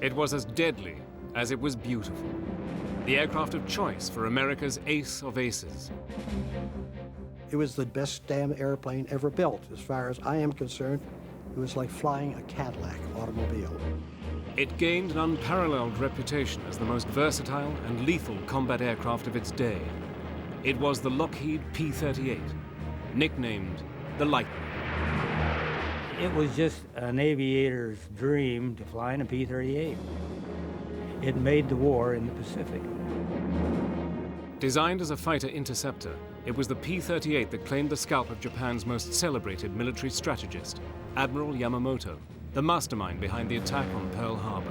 It was as deadly as it was beautiful. The aircraft of choice for America's ace of aces. It was the best damn airplane ever built. As far as I am concerned, it was like flying a Cadillac automobile. It gained an unparalleled reputation as the most versatile and lethal combat aircraft of its day. It was the Lockheed P-38, nicknamed the Lightning. It was just an aviator's dream to fly in a P-38. It made the war in the Pacific. Designed as a fighter interceptor, it was the P-38 that claimed the scalp of Japan's most celebrated military strategist, Admiral Yamamoto, the mastermind behind the attack on Pearl Harbor.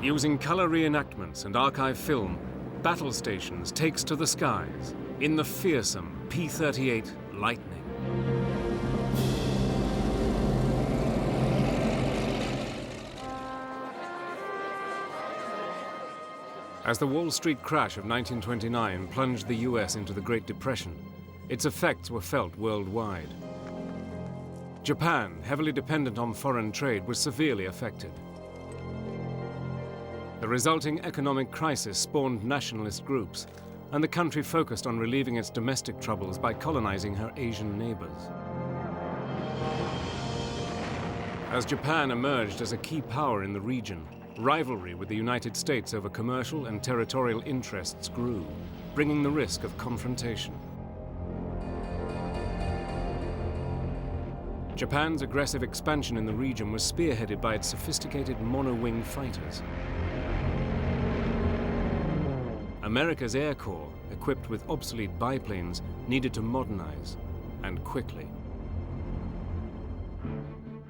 Using color reenactments and archive film, Battle Stations takes to the skies in the fearsome P-38 Lightning. As the Wall Street crash of 1929 plunged the US into the Great Depression, its effects were felt worldwide. Japan, heavily dependent on foreign trade, was severely affected. The resulting economic crisis spawned nationalist groups, and the country focused on relieving its domestic troubles by colonizing her Asian neighbors. As Japan emerged as a key power in the region, rivalry with the United States over commercial and territorial interests grew, bringing the risk of confrontation. Japan's aggressive expansion in the region was spearheaded by its sophisticated monowing fighters. America's Air Corps, equipped with obsolete biplanes, needed to modernize, and quickly.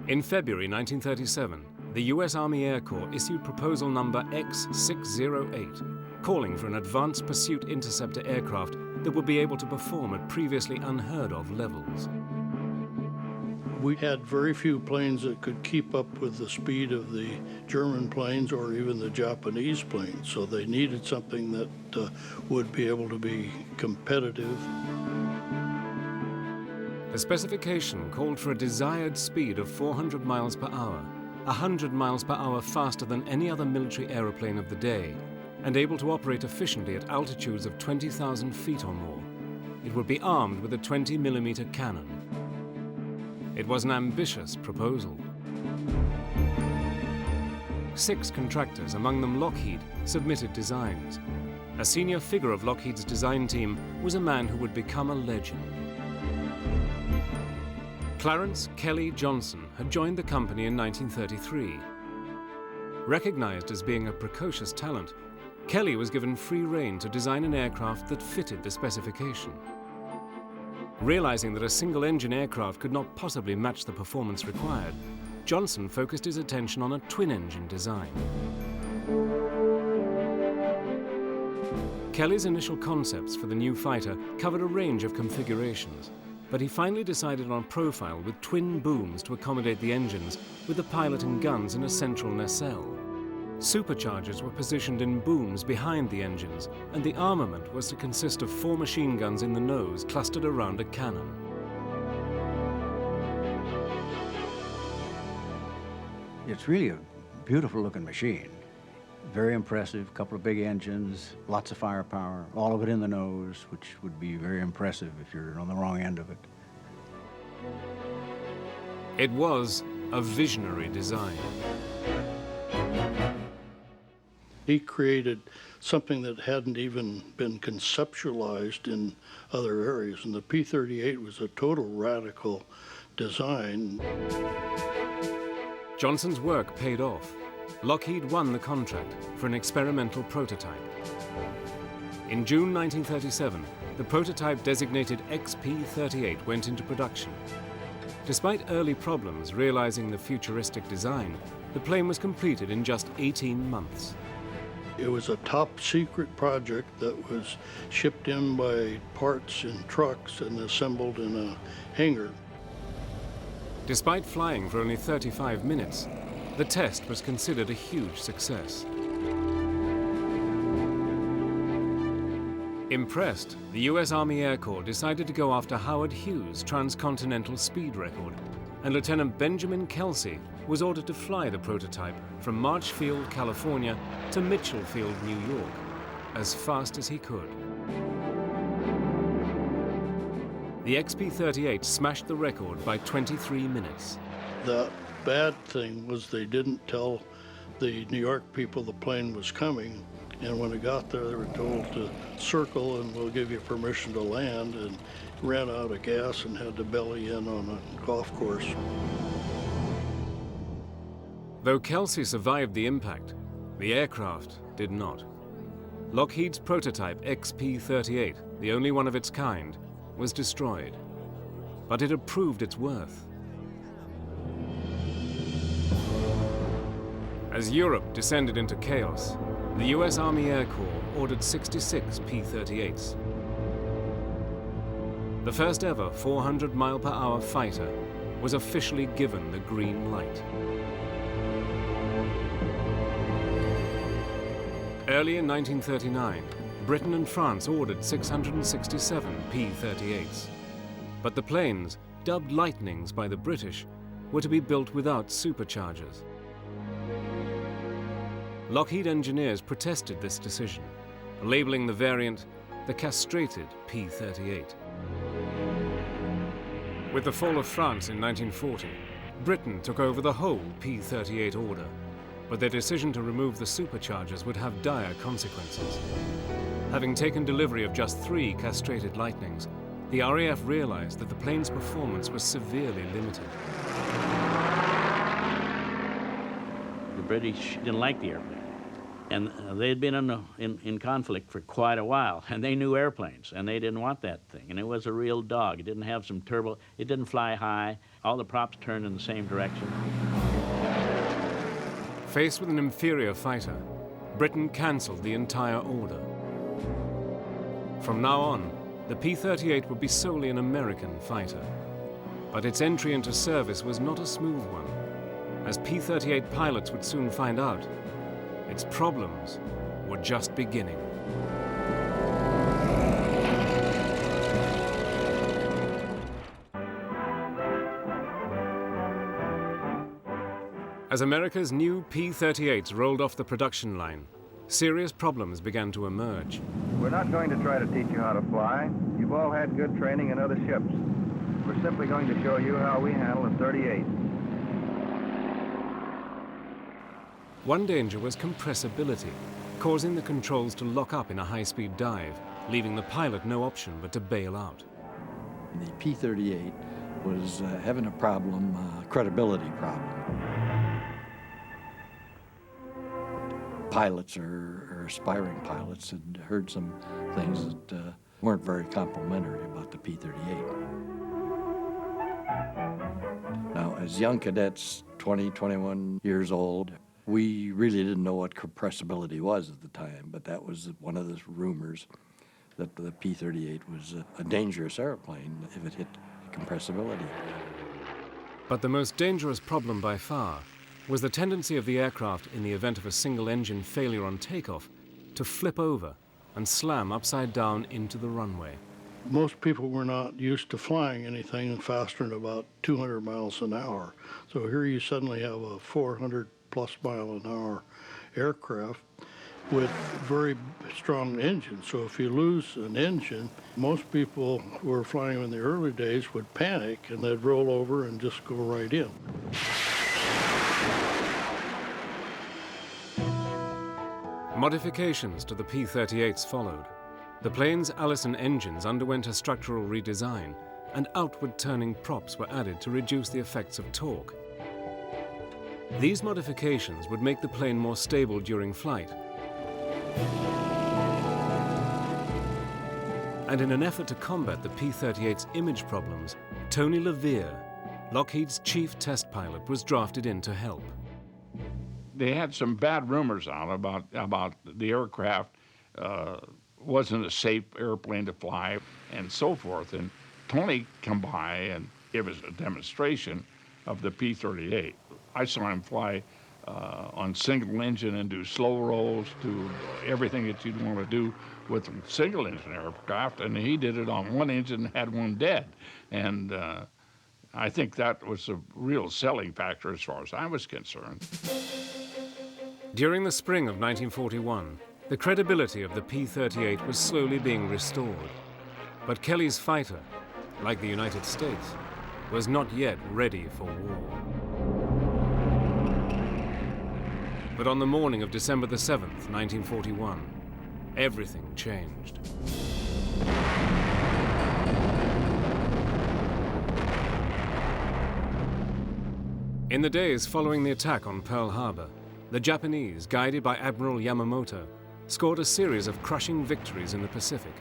In February 1937, the US Army Air Corps issued proposal number X-608, calling for an advanced pursuit interceptor aircraft that would be able to perform at previously unheard of levels. We had very few planes that could keep up with the speed of the German planes or even the Japanese planes, so they needed something that would be able to be competitive. The specification called for a desired speed of 400 miles per hour, 100 miles per hour faster than any other military aeroplane of the day, and able to operate efficiently at altitudes of 20,000 feet or more. It would be armed with a 20-millimeter cannon. It was an ambitious proposal. 6 contractors, among them Lockheed, submitted designs. A senior figure of Lockheed's design team was a man who would become a legend. Clarence Kelly Johnson had joined the company in 1933. Recognized as being a precocious talent, Kelly was given free rein to design an aircraft that fitted the specification. Realizing that a single-engine aircraft could not possibly match the performance required, Johnson focused his attention on a twin-engine design. Kelly's initial concepts for the new fighter covered a range of configurations, but he finally decided on a profile with twin booms to accommodate the engines, with the pilot and guns in a central nacelle. Superchargers were positioned in booms behind the engines, and the armament was to consist of 4 machine guns in the nose clustered around a cannon. It's really a beautiful-looking machine. Very impressive, couple of big engines, lots of firepower, all of it in the nose, which would be very impressive if you're on the wrong end of it. It was a visionary design. He created something that hadn't even been conceptualized in other areas, and the P-38 was a total radical design. Johnson's work paid off. Lockheed won the contract for an experimental prototype. In June 1937, the prototype designated XP-38 went into production. Despite early problems realizing the futuristic design, the plane was completed in just 18 months. It was a top-secret project that was shipped in by parts in trucks and assembled in a hangar. Despite flying for only 35 minutes, the test was considered a huge success. Impressed, the US Army Air Corps decided to go after Howard Hughes' transcontinental speed record and Lieutenant Benjamin Kelsey was ordered to fly the prototype from Marchfield, California to Mitchell Field, New York, as fast as he could. The XP-38 smashed the record by 23 minutes. The bad thing was they didn't tell the New York people the plane was coming, and when it got there, they were told to circle and we'll give you permission to land, and ran out of gas and had to belly in on a golf course. Though Kelsey survived the impact, the aircraft did not. Lockheed's prototype XP-38, the only one of its kind, was destroyed, but it had proved its worth. As Europe descended into chaos, the US Army Air Corps ordered 66 P-38s. The first ever 400-mile-per-hour fighter was officially given the green light. Early in 1939, Britain and France ordered 667 P-38s. But the planes, dubbed Lightnings by the British, were to be built without superchargers. Lockheed engineers protested this decision, labeling the variant the castrated P-38. With the fall of France in 1940, Britain took over the whole P-38 order, but their decision to remove the superchargers would have dire consequences. Having taken delivery of just 3 castrated Lightnings, the RAF realized that the plane's performance was severely limited. The British didn't like the airplane. And they had been in conflict for quite a while, and they knew airplanes, and they didn't want that thing. And it was a real dog. It didn't have some turbo. It didn't fly high. All the props turned in the same direction. Faced with an inferior fighter, Britain cancelled the entire order. From now on, the P-38 would be solely an American fighter. But its entry into service was not a smooth one. As P-38 pilots would soon find out, its problems were just beginning. As America's new P-38s rolled off the production line, serious problems began to emerge. We're not going to try to teach you how to fly. You've all had good training in other ships. We're simply going to show you how we handle a 38. One danger was compressibility, causing the controls to lock up in a high-speed dive, leaving the pilot no option but to bail out. The P-38 was having a problem, credibility problem. Pilots or aspiring pilots had heard some things that weren't very complimentary about the P-38. Now, as young cadets, 20, 21 years old, we really didn't know what compressibility was at the time, but that was one of the rumors that the P-38 was a dangerous airplane if it hit compressibility. But the most dangerous problem by far was the tendency of the aircraft, in the event of a single-engine failure on takeoff, to flip over and slam upside down into the runway. Most people were not used to flying anything faster than about 200 miles an hour. So here you suddenly have a 400-plus mile an hour aircraft with very strong engines. So if you lose an engine, most people who were flying in the early days would panic and they'd roll over and just go right in. Modifications to the P-38s followed. The plane's Allison engines underwent a structural redesign, and outward-turning props were added to reduce the effects of torque. These modifications would make the plane more stable during flight. And in an effort to combat the P-38's image problems, Tony LeVere, Lockheed's chief test pilot, was drafted in to help. They had some bad rumors out about the aircraft wasn't a safe airplane to fly and so forth. And Tony come by and give us a demonstration of the P-38. I saw him fly on single engine and do slow rolls, do everything that you'd want to do with a single engine aircraft, and he did it on one engine and had one dead. And I think that was a real selling factor as far as I was concerned. During the spring of 1941, the credibility of the P-38 was slowly being restored. But Kelly's fighter, like the United States, was not yet ready for war. But on the morning of December the 7th, 1941, everything changed. In the days following the attack on Pearl Harbor, the Japanese, guided by Admiral Yamamoto, scored a series of crushing victories in the Pacific.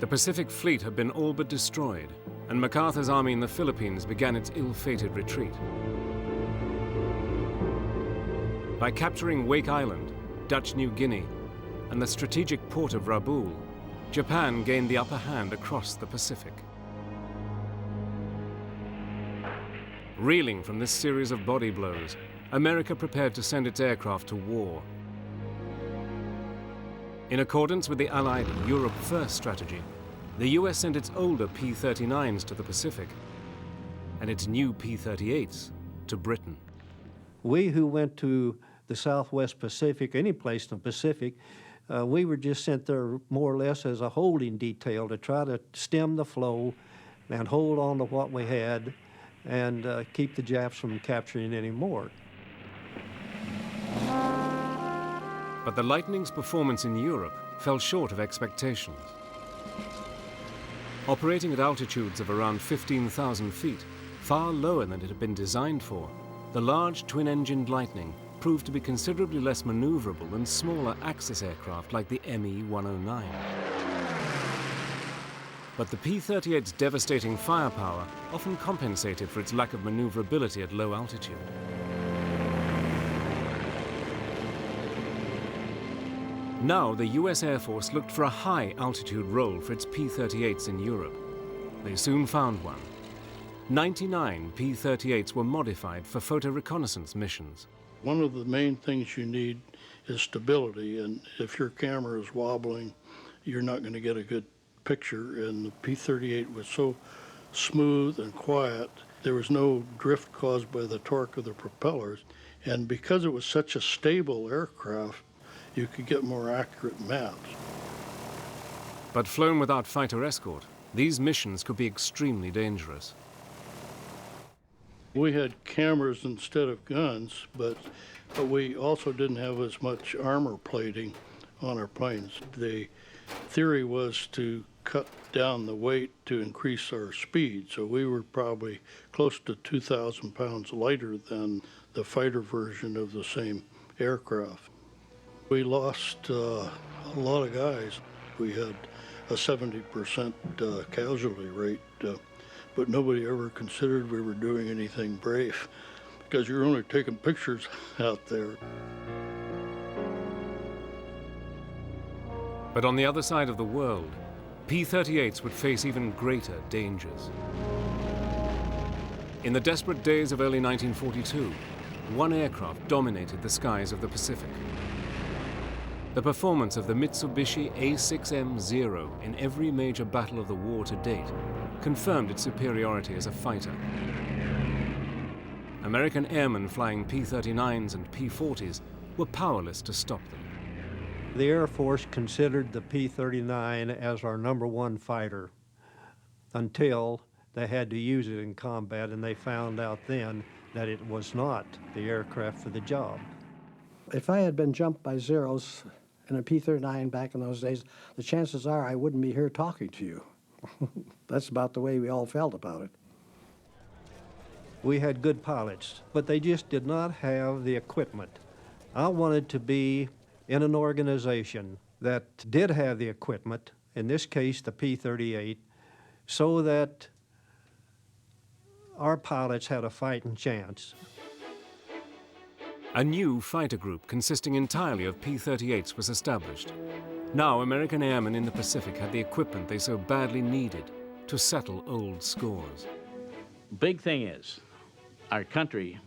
The Pacific Fleet had been all but destroyed, and MacArthur's army in the Philippines began its ill-fated retreat. By capturing Wake Island, Dutch New Guinea, and the strategic port of Rabaul, Japan gained the upper hand across the Pacific. Reeling from this series of body blows, America prepared to send its aircraft to war. In accordance with the Allied Europe First strategy, the US sent its older P-39s to the Pacific and its new P-38s to Britain. We who went to the Southwest Pacific, any place in the Pacific, we were just sent there more or less as a holding detail to try to stem the flow and hold on to what we had and keep the Japs from capturing any more. But the Lightning's performance in Europe fell short of expectations. Operating at altitudes of around 15,000 feet, far lower than it had been designed for, the large twin-engined Lightning proved to be considerably less maneuverable than smaller Axis aircraft like the ME-109. But the P-38's devastating firepower often compensated for its lack of maneuverability at low altitude. Now, the US Air Force looked for a high-altitude role for its P-38s in Europe. They soon found one. 99 P-38s were modified for photo reconnaissance missions. One of the main things you need is stability, and if your camera is wobbling, you're not going to get a good picture, and the P-38 was so smooth and quiet, there was no drift caused by the torque of the propellers, and because it was such a stable aircraft, you could get more accurate maps. But flown without fighter escort, these missions could be extremely dangerous. We had cameras instead of guns, but we also didn't have as much armor plating on our planes. The theory was to cut down the weight to increase our speed, so we were probably close to 2,000 pounds lighter than the fighter version of the same aircraft. We lost a lot of guys. We had a 70% casualty rate, but nobody ever considered we were doing anything brave because you're only taking pictures out there. But on the other side of the world, P-38s would face even greater dangers. In the desperate days of early 1942, one aircraft dominated the skies of the Pacific. The performance of the Mitsubishi A6M-0 in every major battle of the war to date confirmed its superiority as a fighter. American airmen flying P-39s and P-40s were powerless to stop them. The Air Force considered the P-39 as our #1 fighter until they had to use it in combat, and they found out then that it was not the aircraft for the job. If I had been jumped by Zeros in a P-39 back in those days, the chances are I wouldn't be here talking to you. That's about the way we all felt about it. We had good pilots, but they just did not have the equipment. I wanted to be in an organization that did have the equipment, in this case the P-38, so that our pilots had a fighting chance. A new fighter group consisting entirely of P-38s was established. Now American airmen in the Pacific had the equipment they so badly needed to settle old scores. Big thing is, our country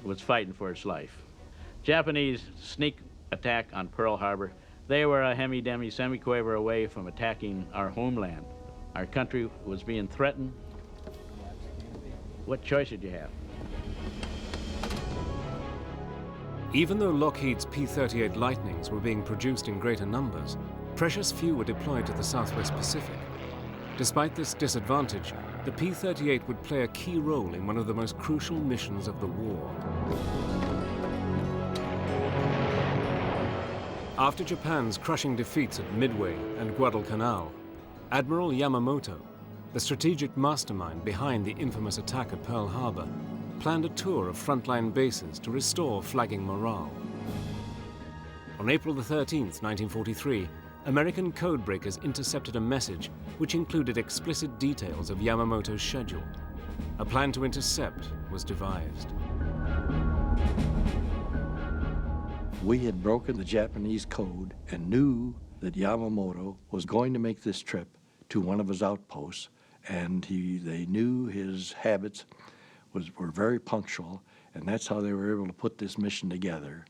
was fighting for its life. Japanese sneak attack on Pearl Harbor, they were a hemi-demi semi-quiver away from attacking our homeland. Our country was being threatened. What choice did you have? Even though Lockheed's P-38 Lightnings were being produced in greater numbers, precious few were deployed to the Southwest Pacific. Despite this disadvantage, the P-38 would play a key role in one of the most crucial missions of the war. After Japan's crushing defeats at Midway and Guadalcanal, Admiral Yamamoto, the strategic mastermind behind the infamous attack at Pearl Harbor, planned a tour of frontline bases to restore flagging morale. On April the 13th, 1943, American codebreakers intercepted a message which included explicit details of Yamamoto's schedule. A plan to intercept was devised. We had broken the Japanese code and knew that Yamamoto was going to make this trip to one of his outposts, and they knew his habits were very punctual, and that's how they were able to put this mission together.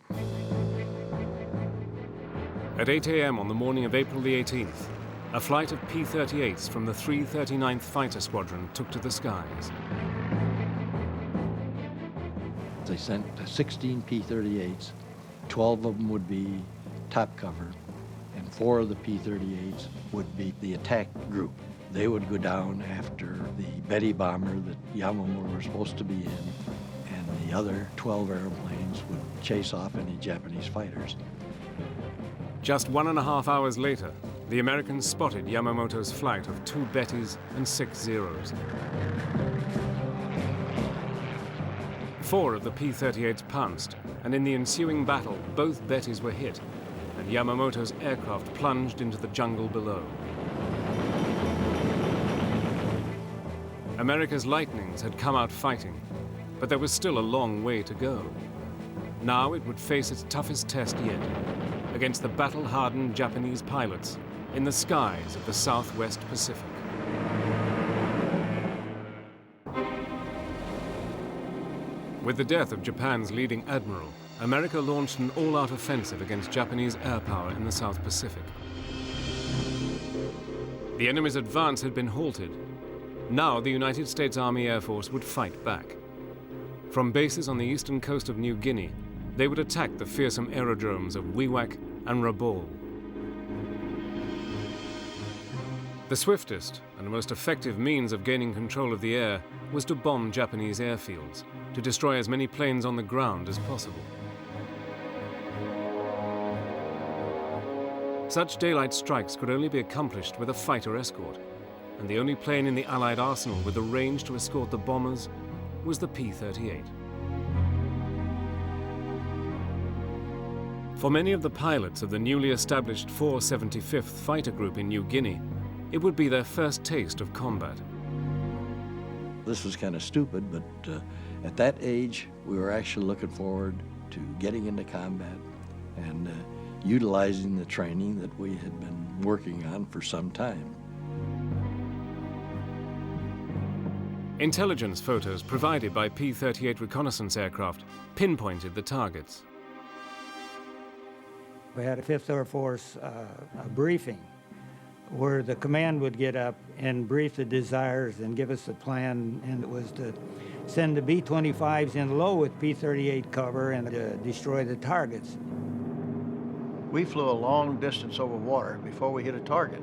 At 8 a.m. on the morning of April the 18th, a flight of P-38s from the 339th Fighter Squadron took to the skies. They sent 16 P-38s. 12 of them would be top cover, and 4 of the P-38s would be the attack group. They would go down after the Betty bomber that Yamamoto was supposed to be in, and the other 12 airplanes would chase off any Japanese fighters. Just 1.5 hours later, the Americans spotted Yamamoto's flight of 2 Bettys and 6 Zeros. 4 of the P-38s pounced, and in the ensuing battle, both Bettys were hit, and Yamamoto's aircraft plunged into the jungle below. America's Lightnings had come out fighting, but there was still a long way to go. Now it would face its toughest test yet, against the battle-hardened Japanese pilots in the skies of the Southwest Pacific. With the death of Japan's leading admiral, America launched an all-out offensive against Japanese air power in the South Pacific. The enemy's advance had been halted. Now the United States Army Air Force would fight back. From bases on the eastern coast of New Guinea, they would attack the fearsome aerodromes of Wewak and Rabaul. The swiftest and most effective means of gaining control of the air was to bomb Japanese airfields, to destroy as many planes on the ground as possible. Such daylight strikes could only be accomplished with a fighter escort, and the only plane in the Allied arsenal with the range to escort the bombers was the P-38. For many of the pilots of the newly established 475th Fighter Group in New Guinea, it would be their first taste of combat. This was kind of stupid, but at that age, we were actually looking forward to getting into combat and utilizing the training that we had been working on for some time. Intelligence photos provided by P-38 reconnaissance aircraft pinpointed the targets. We had a 5th Air Force a briefing where the command would get up and brief the desires and give us a plan, and it was to send the B-25s in low with P-38 cover and destroy the targets. We flew a long distance over water before we hit a target.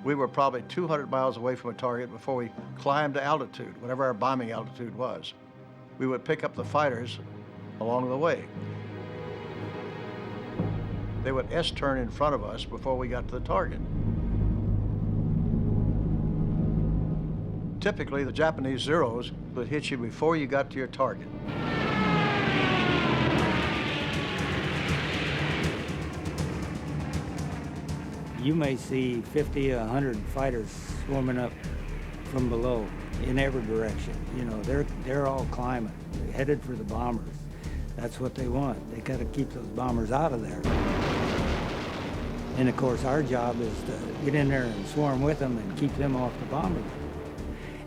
We were probably 200 miles away from a target before we climbed to altitude, whatever our bombing altitude was. We would pick up the fighters along the way. They would S-turn in front of us before we got to the target. Typically, the Japanese Zeros would hit you before you got to your target. You may see 50, 100 fighters swarming up from below in every direction. You know, they're all climbing, they're headed for the bombers. That's what they want. They got to keep those bombers out of there. And of course, our job is to get in there and swarm with them and keep them off the bombers.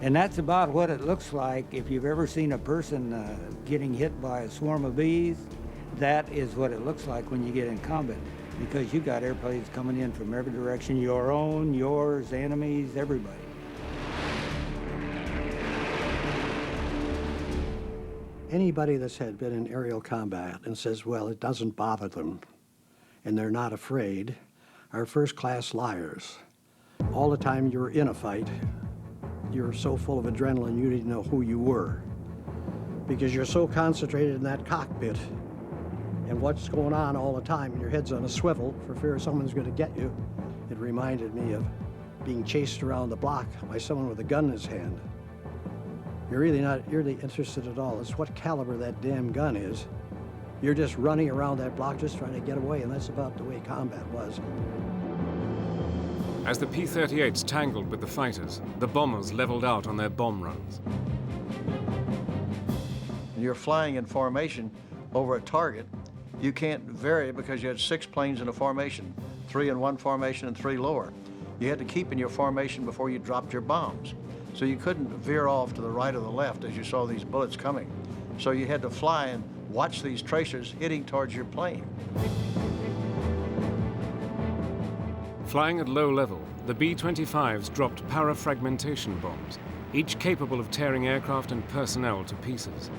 And that's about what it looks like. If you've ever seen a person getting hit by a swarm of bees, that is what it looks like when you get in combat. Because you got airplanes coming in from every direction, your own, yours, enemies, everybody. Anybody that's had been in aerial combat and says, well, it doesn't bother them and they're not afraid, are first-class liars. All the time you were in a fight, you're so full of adrenaline you didn't know who you were, because you're so concentrated in that cockpit and what's going on all the time, and your head's on a swivel for fear someone's going to get you. It reminded me of being chased around the block by someone with a gun in his hand. You're really not really interested at all. It's what caliber that damn gun is. You're just running around that block just trying to get away, and that's about the way combat was. As the P-38s tangled with the fighters, the bombers leveled out on their bomb runs. When you're flying in formation over a target, you can't vary because you had 6 planes in a formation, 3 in one formation and 3 lower. You had to keep in your formation before you dropped your bombs. So you couldn't veer off to the right or the left as you saw these bullets coming. So you had to fly and watch these tracers hitting towards your plane. Flying at low level, the B-25s dropped parafragmentation bombs, each capable of tearing aircraft and personnel to pieces.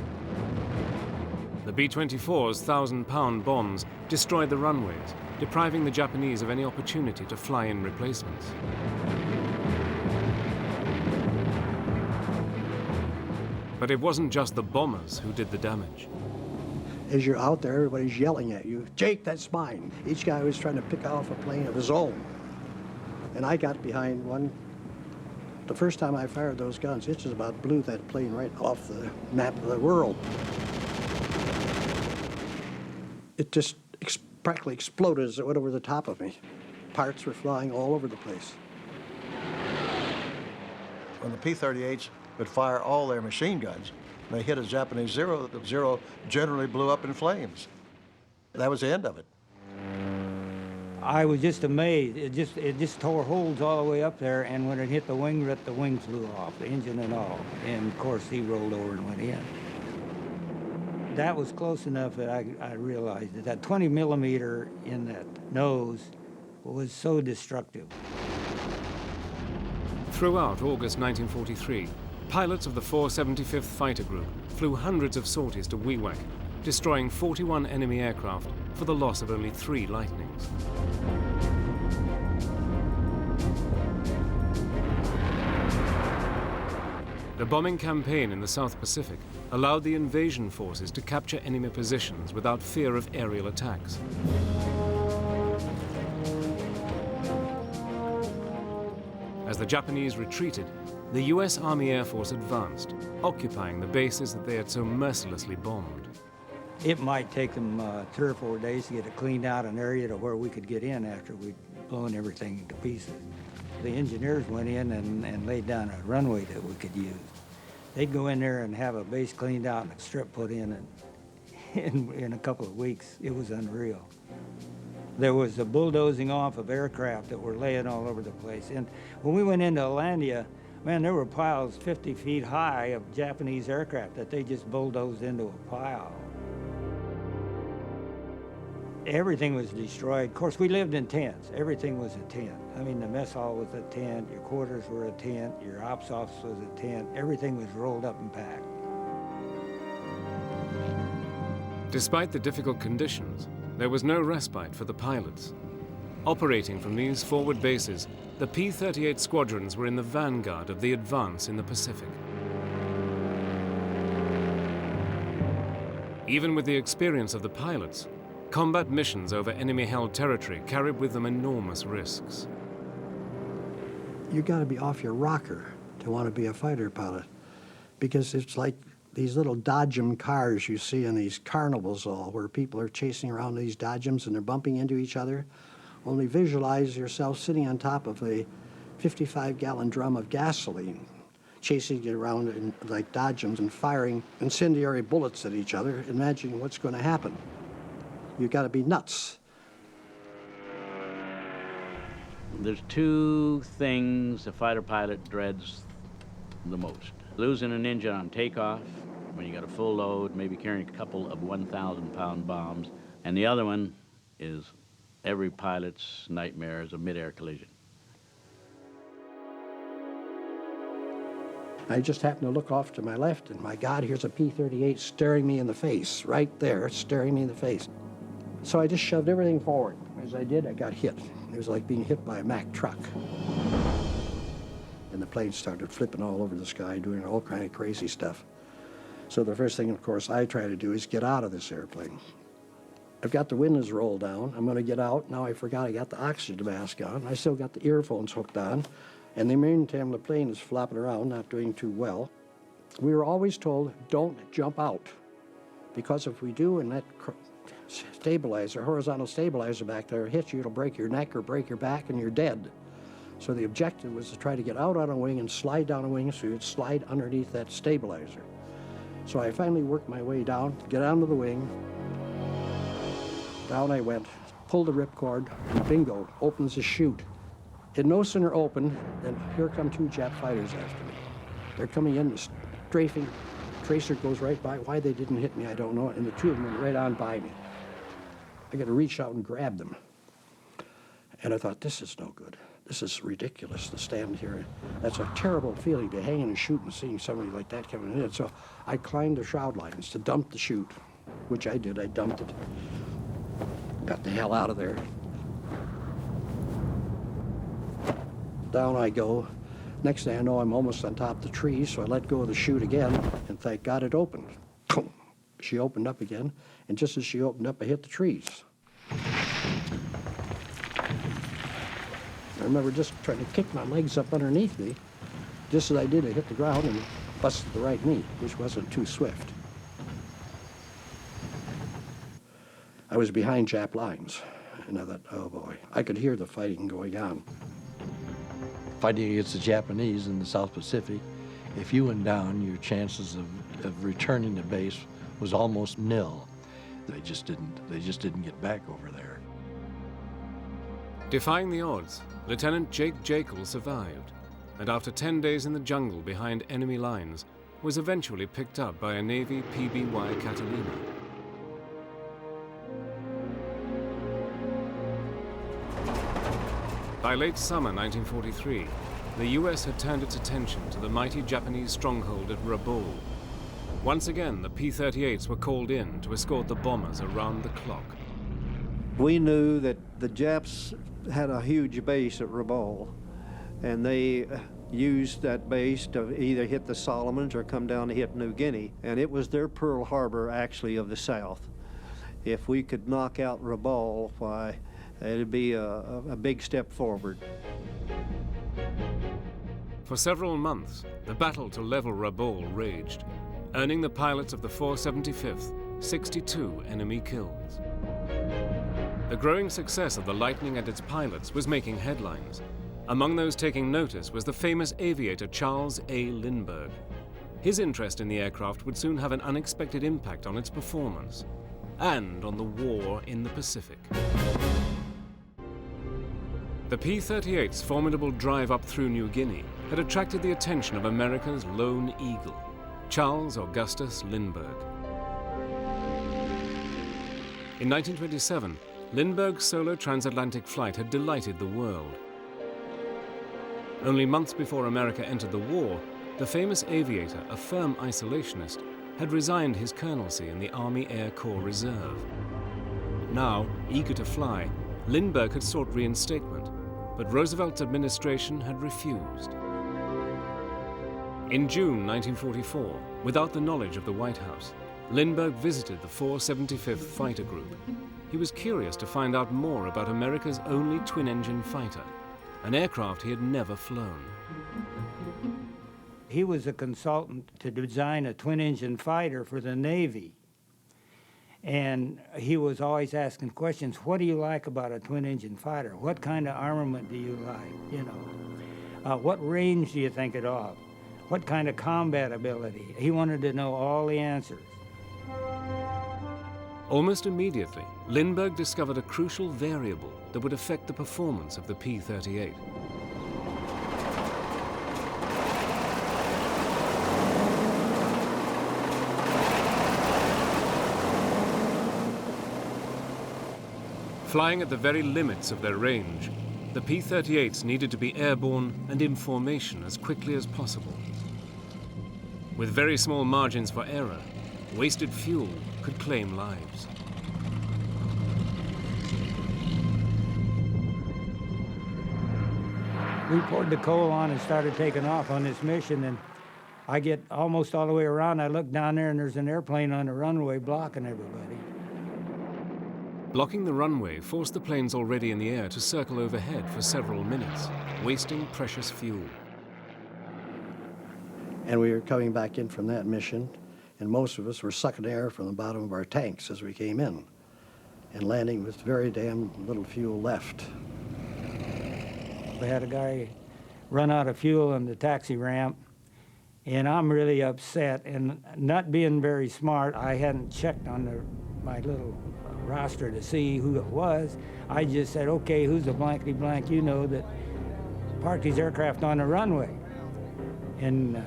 The B-24's 1,000-pound bombs destroyed the runways, depriving the Japanese of any opportunity to fly in replacements. But it wasn't just the bombers who did the damage. As you're out there, everybody's yelling at you, Jake, that's mine. Each guy was trying to pick off a plane of his own. And I got behind one. The first time I fired those guns, it just about blew that plane right off the map of the world. It just practically exploded as it went over the top of me. Parts were flying all over the place. When the P-38s would fire all their machine guns, they hit a Japanese Zero, the Zero generally blew up in flames. That was the end of it. I was just amazed. It just tore holes all the way up there, and when it hit the winglet, the wing flew off, the engine and all. And of course, he rolled over and went in. That was close enough that I realized that 20 millimeter in that nose was so destructive. Throughout August 1943, pilots of the 475th Fighter Group flew hundreds of sorties to Wewak, destroying 41 enemy aircraft for the loss of only 3 Lightnings. The bombing campaign in the South Pacific allowed the invasion forces to capture enemy positions without fear of aerial attacks. As the Japanese retreated, the US Army Air Force advanced, occupying the bases that they had so mercilessly bombed. It might take them 3 or 4 days to get it cleaned out an area to where we could get in after we'd blown everything to pieces. The engineers went in and laid down a runway that we could use. They'd go in there and have a base cleaned out and a strip put in, and in a couple of weeks, it was unreal. There was a bulldozing off of aircraft that were laying all over the place. And when we went into Alandia, man, there were piles 50 feet high of Japanese aircraft that they just bulldozed into a pile. Everything was destroyed. Of course, we lived in tents. Everything was a tent. I mean, the mess hall was a tent, your quarters were a tent, your ops office was a tent. Everything was rolled up and packed. Despite the difficult conditions, there was no respite for the pilots. Operating from these forward bases, the P-38 squadrons were in the vanguard of the advance in the Pacific. Even with the experience of the pilots, combat missions over enemy-held territory carried with them enormous risks. You got to be off your rocker to want to be a fighter pilot, because it's like these little Dodgem cars you see in these carnivals all, where people are chasing around these Dodgems and they're bumping into each other. Only visualize yourself sitting on top of a 55-gallon drum of gasoline, chasing it around in, like Dodgems and firing incendiary bullets at each other, imagining what's going to happen. You've got to be nuts. There's 2 things a fighter pilot dreads the most. Losing an engine on takeoff, when you got a full load, maybe carrying a couple of 1,000-pound bombs. And the other one is every pilot's nightmare is a mid-air collision. I just happened to look off to my left, and my God, here's a P-38 staring me in the face, right there, staring me in the face. So I just shoved everything forward. As I did, I got hit. It was like being hit by a Mack truck. And the plane started flipping all over the sky, doing all kind of crazy stuff. So the first thing, of course, I try to do is get out of this airplane. I've got the windows rolled down. I'm going to get out. Now I forgot I got the oxygen mask on. I still got the earphones hooked on. And the meantime, the plane is flopping around, not doing too well. We were always told, don't jump out. Because if we do, and that stabilizer, horizontal stabilizer back there hits you, it'll break your neck or break your back and you're dead. So the objective was to try to get out on a wing and slide down a wing so you'd slide underneath that stabilizer. So I finally worked my way down, get onto the wing. Down I went, pulled the ripcord, and bingo, opens the chute. It no sooner opened than here come two Jap fighters after me. They're coming in, strafing. Tracer goes right by. Why they didn't hit me, I don't know. And the two of them went right on by me. I got to reach out and grab them. And I thought, this is no good. This is ridiculous to stand here. That's a terrible feeling to hang in a chute and seeing somebody like that coming in. So I climbed the shroud lines to dump the chute, which I did. I dumped it. Got the hell out of there. Down I go. Next thing I know, I'm almost on top of the tree, so I let go of the chute again, and thank God it opened. Boom. She opened up again, and just as she opened up, I hit the trees. I remember just trying to kick my legs up underneath me. Just as I did, I hit the ground and busted the right knee, which wasn't too swift. I was behind Jap lines, and I thought, oh boy, I could hear the fighting going on. Fighting against the Japanese in the South Pacific, if you went down, your chances of returning to base was almost nil. They just didn't get back over there. Defying the odds, Lieutenant Jake Jekyll survived, and after 10 days in the jungle behind enemy lines, was eventually picked up by a Navy PBY Catalina. By late summer 1943, the US had turned its attention to the mighty Japanese stronghold at Rabaul. Once again, the P-38s were called in to escort the bombers around the clock. We knew that the Japs had a huge base at Rabaul, and they used that base to either hit the Solomons or come down to hit New Guinea, and it was their Pearl Harbor, actually, of the South. If we could knock out Rabaul, why, it'd be a big step forward. For several months, the battle to level Rabaul raged, earning the pilots of the 475th 62 enemy kills. The growing success of the Lightning and its pilots was making headlines. Among those taking notice was the famous aviator Charles A. Lindbergh. His interest in the aircraft would soon have an unexpected impact on its performance and on the war in the Pacific. The P-38's formidable drive up through New Guinea had attracted the attention of America's lone eagle, Charles Augustus Lindbergh. In 1927, Lindbergh's solo transatlantic flight had delighted the world. Only months before America entered the war, the famous aviator, a firm isolationist, had resigned his colonelcy in the Army Air Corps Reserve. Now, eager to fly, Lindbergh had sought reinstatement, but Roosevelt's administration had refused. In June 1944, without the knowledge of the White House, Lindbergh visited the 475th Fighter Group. He was curious to find out more about America's only twin-engine fighter, an aircraft he had never flown. He was a consultant to design a twin-engine fighter for the Navy. And he was always asking questions, what do you like about a twin-engine fighter? What kind of armament do you like, you know? What range do you think it off? What kind of combat ability? He wanted to know all the answers. Almost immediately, Lindbergh discovered a crucial variable that would affect the performance of the P-38. Flying at the very limits of their range, the P-38s needed to be airborne and in formation as quickly as possible. With very small margins for error, wasted fuel could claim lives. We poured the coal on and started taking off on this mission, and I get almost all the way around. I look down there, and there's an airplane on the runway blocking everybody. Blocking the runway forced the planes already in the air to circle overhead for several minutes, wasting precious fuel. And we were coming back in from that mission, and most of us were sucking air from the bottom of our tanks as we came in, and landing with very damn little fuel left. We had a guy run out of fuel on the taxi ramp, and I'm really upset. And not being very smart, I hadn't checked on my little roster to see who it was. I just said, okay, who's the blankety blank you know that parked these aircraft on the runway? And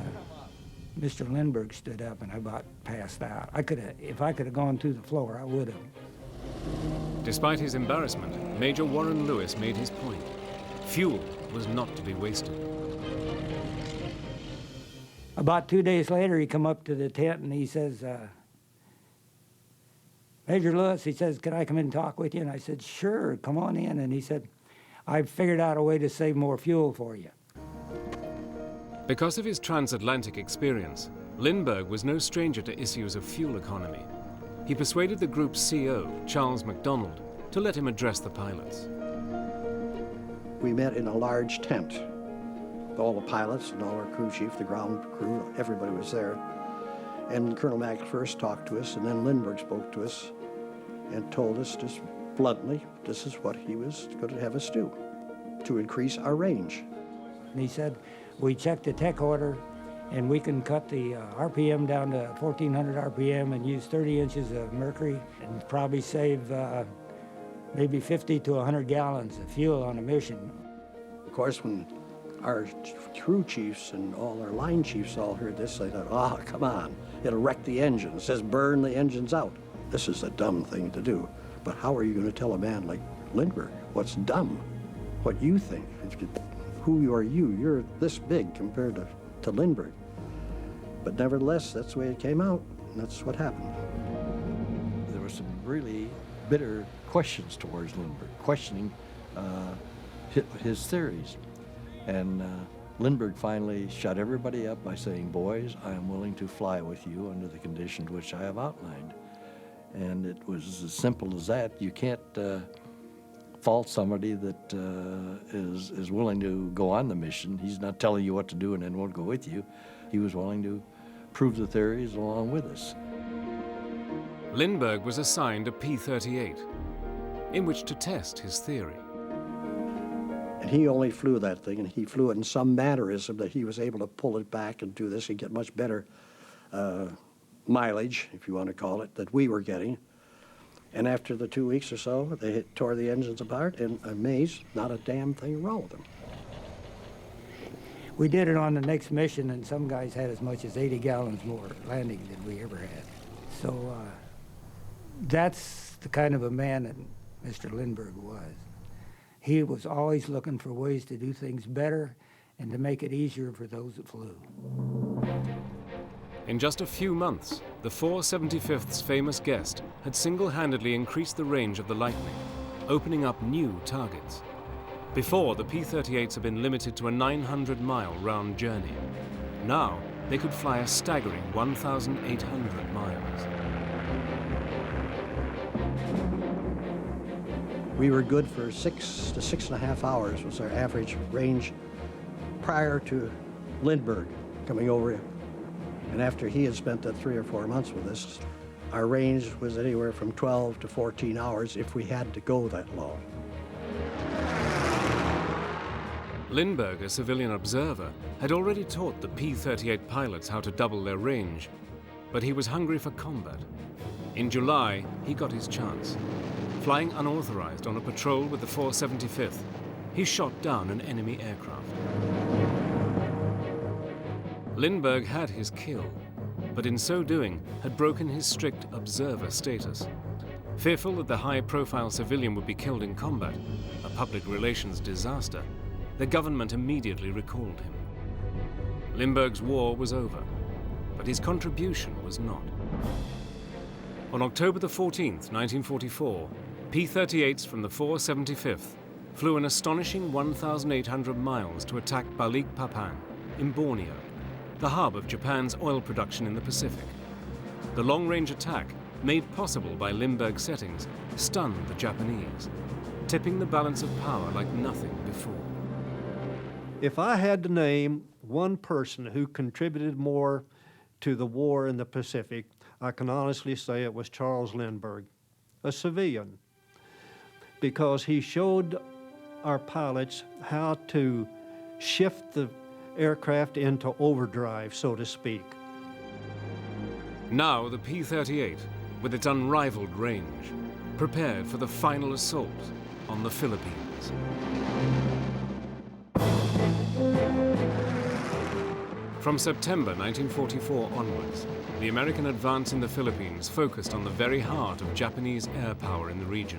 Mr. Lindbergh stood up, and I about passed out. If I could have gone through the floor, I would have. Despite his embarrassment, Major Warren Lewis made his point. Fuel was not to be wasted. About 2 days later, he come up to the tent and he says, Major Lewis, he says, can I come in and talk with you? And I said, sure, come on in. And he said, I've figured out a way to save more fuel for you. Because of his transatlantic experience, Lindbergh was no stranger to issues of fuel economy. He persuaded the group's CO, Charles McDonald, to let him address the pilots. We met in a large tent. All the pilots and all our crew chief, the ground crew, everybody was there. And Colonel Mack first talked to us, and then Lindbergh spoke to us and told us just bluntly, this is what he was going to have us do to increase our range. And he said, we checked the tech order, and we can cut the RPM down to 1,400 RPM and use 30 inches of mercury and probably save maybe 50 to 100 gallons of fuel on a mission. Of course, when our crew chiefs and all our line chiefs all heard this, they thought, oh, come on, it'll wreck the engine. It says burn the engines out. This is a dumb thing to do. But how are you going to tell a man like Lindbergh what's dumb? What you think? Who are you? You're this big compared to Lindbergh. But nevertheless, that's the way it came out, and that's what happened. There were some really bitter questions towards Lindbergh, questioning his theories. And Lindbergh finally shut everybody up by saying, boys, I am willing to fly with you under the conditions which I have outlined. And it was as simple as that. You can't fault somebody that is willing to go on the mission. He's not telling you what to do and then won't go with you. He was willing to prove the theories along with us. Lindbergh was assigned a P-38, in which to test his theory. And he only flew that thing, and he flew it in some mannerism that he was able to pull it back and do this and get much better mileage, if you want to call it, that we were getting. And after the 2 weeks or so, they tore the engines apart, and amazed, not a damn thing wrong with them. We did it on the next mission, and some guys had as much as 80 gallons more landing than we ever had. So that's the kind of a man that Mr. Lindbergh was. He was always looking for ways to do things better and to make it easier for those that flew. In just a few months, the 475th's famous guest had single-handedly increased the range of the Lightning, opening up new targets. Before, the P-38s had been limited to a 900-mile round journey. Now, they could fly a staggering 1,800 miles. We were good for 6 to 6.5 hours was our average range prior to Lindbergh coming over. And after he had spent that 3 or 4 months with us, our range was anywhere from 12 to 14 hours if we had to go that long. Lindbergh, a civilian observer, had already taught the P-38 pilots how to double their range, but he was hungry for combat. In July, he got his chance. Flying unauthorized on a patrol with the 475th, he shot down an enemy aircraft. Lindbergh had his kill, but in so doing had broken his strict observer status. Fearful that the high-profile civilian would be killed in combat, a public relations disaster, the government immediately recalled him. Lindbergh's war was over, but his contribution was not. On October the 14th, 1944, P-38s from the 475th flew an astonishing 1,800 miles to attack Balikpapan in Borneo, the hub of Japan's oil production in the Pacific. The long-range attack, made possible by Limburg settings, stunned the Japanese, tipping the balance of power like nothing before. If I had to name one person who contributed more to the war in the Pacific, I can honestly say it was Charles Lindbergh, a civilian, because he showed our pilots how to shift the aircraft into overdrive, so to speak. Now the P-38, with its unrivaled range, prepared for the final assault on the Philippines. From September 1944 onwards, the American advance in the Philippines focused on the very heart of Japanese air power in the region.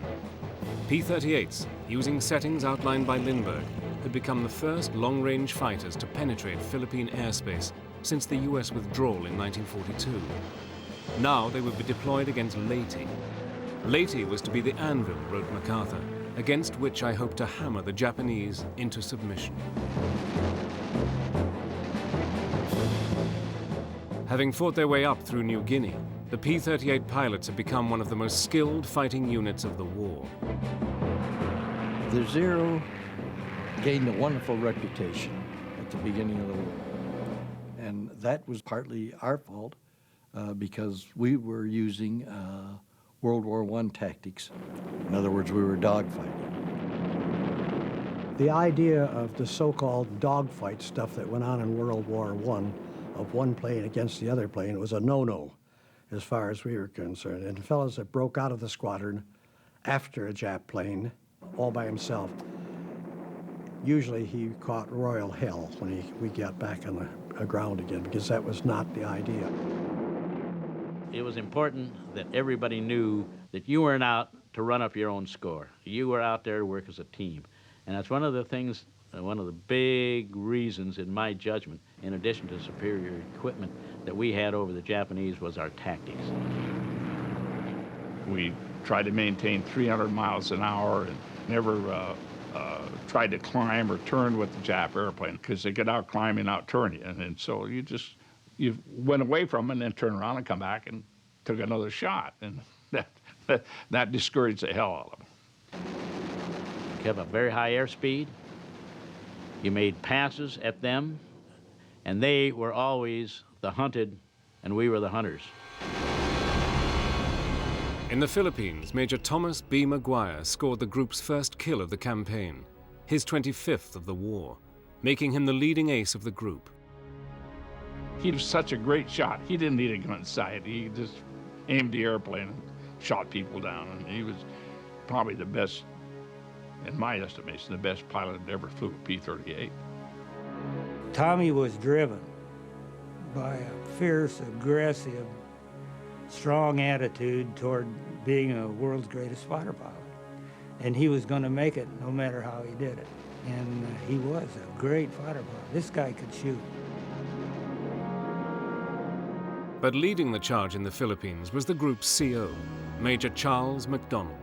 P-38s, using settings outlined by Lindbergh, had become the first long-range fighters to penetrate Philippine airspace since the US withdrawal in 1942. Now they would be deployed against Leyte. Leyte was to be the anvil, wrote MacArthur, against which I hope to hammer the Japanese into submission. Having fought their way up through New Guinea, the P-38 pilots had become one of the most skilled fighting units of the war. The Zero gained a wonderful reputation at the beginning of the war. And that was partly our fault because we were using World War I tactics. In other words, we were dogfighting. The idea of the so-called dogfight stuff that went on in World War I, of one plane against the other plane, was a no-no as far as we were concerned. And fellows that broke out of the squadron after a Jap plane all by himself, usually he caught royal hell when we got back on the ground again, because that was not the idea. It was important that everybody knew that you weren't out to run up your own score. You were out there to work as a team. And that's one of the things, one of the big reasons in my judgment, in addition to superior equipment that we had over the Japanese, was our tactics. We tried to maintain 300 miles an hour and never tried to climb or turn with the Jap airplane, because they could out-climb and out-turn you. And so you went away from them and then turned around and come back and took another shot. And that discouraged the hell out of them. You kept a very high airspeed. You made passes at them, and they were always the hunted, and we were the hunters. In the Philippines, Major Thomas B. Maguire scored the group's first kill of the campaign, his 25th of the war, making him the leading ace of the group. He was such a great shot. He didn't need a gun sight. He just aimed the airplane and shot people down. And he was probably the best, in my estimation, the best pilot that ever flew a P-38. Tommy was driven by a fierce, aggressive, strong attitude toward being a world's greatest fighter pilot. And he was going to make it no matter how he did it. And he was a great fighter pilot. This guy could shoot. But leading the charge in the Philippines was the group's CO, Major Charles MacDonald.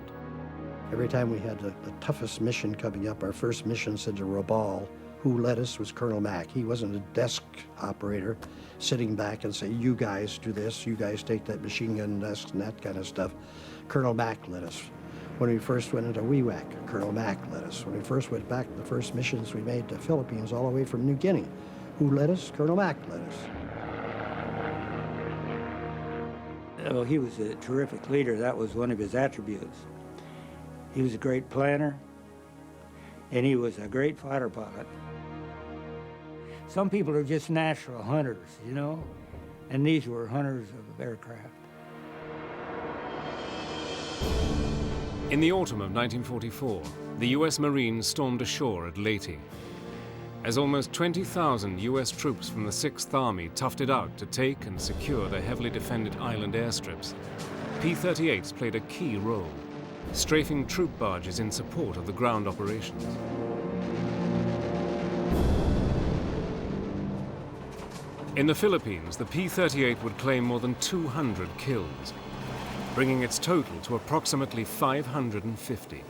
Every time we had the toughest mission coming up, our first mission said to Rabaul, who led us was Colonel Mack. He wasn't a desk operator sitting back and say, you guys do this, you guys take that machine gun desk and that kind of stuff. Colonel Mack led us. When we first went into Wewak, Colonel Mack led us. When we first went back, the first missions we made to the Philippines all the way from New Guinea, who led us? Colonel Mack led us. Oh, he was a terrific leader. That was one of his attributes. He was a great planner, and he was a great fighter pilot. Some people are just natural hunters, you know, and these were hunters of aircraft. In the autumn of 1944, the US Marines stormed ashore at Leyte. As almost 20,000 US troops from the 6th Army toughed it out to take and secure the heavily defended island airstrips, P-38s played a key role, strafing troop barges in support of the ground operations. In the Philippines, the P-38 would claim more than 200 kills, bringing its total to approximately 550.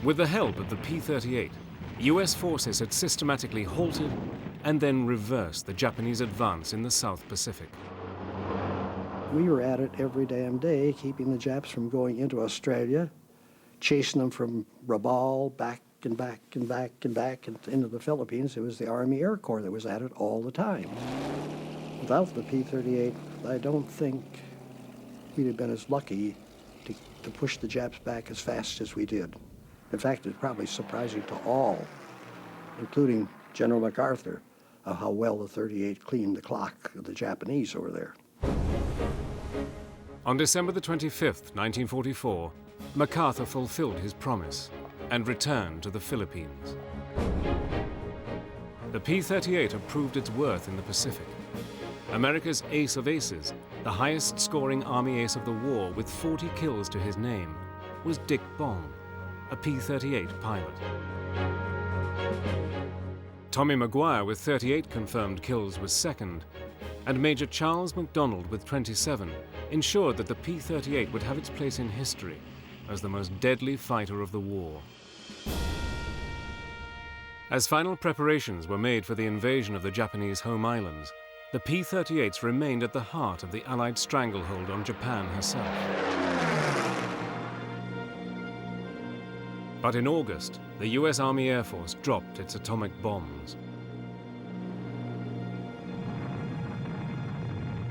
With the help of the P-38, US forces had systematically halted and then reversed the Japanese advance in the South Pacific. We were at it every damn day, keeping the Japs from going into Australia, chasing them from Rabaul back and back and back and back and into the Philippines. It was the Army Air Corps that was at it all the time. Without the P-38, I don't think we'd have been as lucky to push the Japs back as fast as we did. In fact, it's probably surprising to all, including General MacArthur, of how well the 38 cleaned the clock of the Japanese over there. On December the 25th, 1944, MacArthur fulfilled his promise and returned to the Philippines. The P-38 had proved its worth in the Pacific. America's ace of aces, the highest-scoring Army ace of the war with 40 kills to his name, was Dick Bond, a P-38 pilot. Tommy Maguire with 38 confirmed kills was second, and Major Charles MacDonald with 27 ensured that the P-38 would have its place in history as the most deadly fighter of the war. As final preparations were made for the invasion of the Japanese home islands, the P-38s remained at the heart of the Allied stranglehold on Japan herself. But in August, the US Army Air Force dropped its atomic bombs.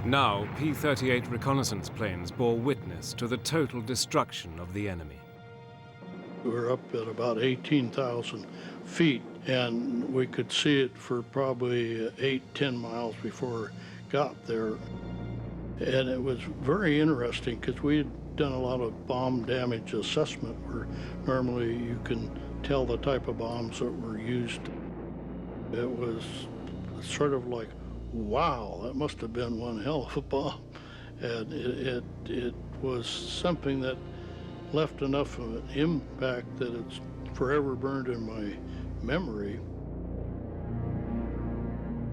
Now, P-38 reconnaissance planes bore witness to the total destruction of the enemy. We were up at about 18,000 feet, and we could see it for probably 8-10 miles before it got there. And it was very interesting because we had done a lot of bomb damage assessment where normally you can tell the type of bombs that were used. It was sort of like, wow, that must have been one hell of a bomb. And it was something that left enough of an impact that it's forever burned in my memory.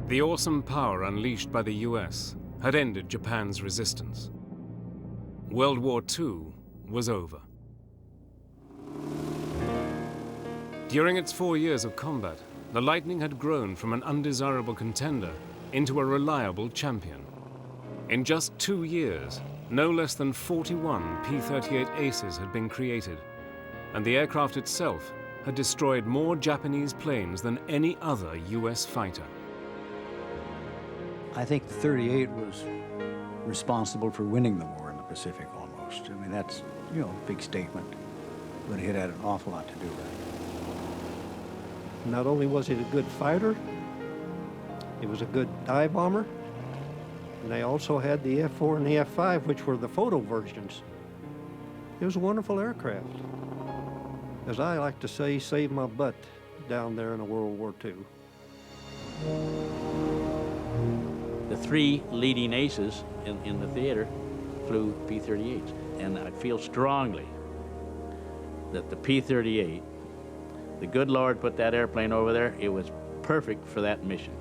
The awesome power unleashed by the US had ended Japan's resistance. World War II was over. During its 4 years of combat, the Lightning had grown from an undesirable contender into a reliable champion. In just 2 years, no less than 41 P-38 aces had been created, and the aircraft itself had destroyed more Japanese planes than any other US fighter. I think the 38 was responsible for winning the war in the Pacific almost. I mean, that's, a big statement, but it had an awful lot to do with it. Not only was it a good fighter, it was a good dive bomber, and they also had the F-4 and the F-5, which were the photo versions. It was a wonderful aircraft. As I like to say, saved my butt down there in World War II. The three leading aces in the theater flew P-38s, and I feel strongly that the P-38, the good Lord put that airplane over there, it was perfect for that mission.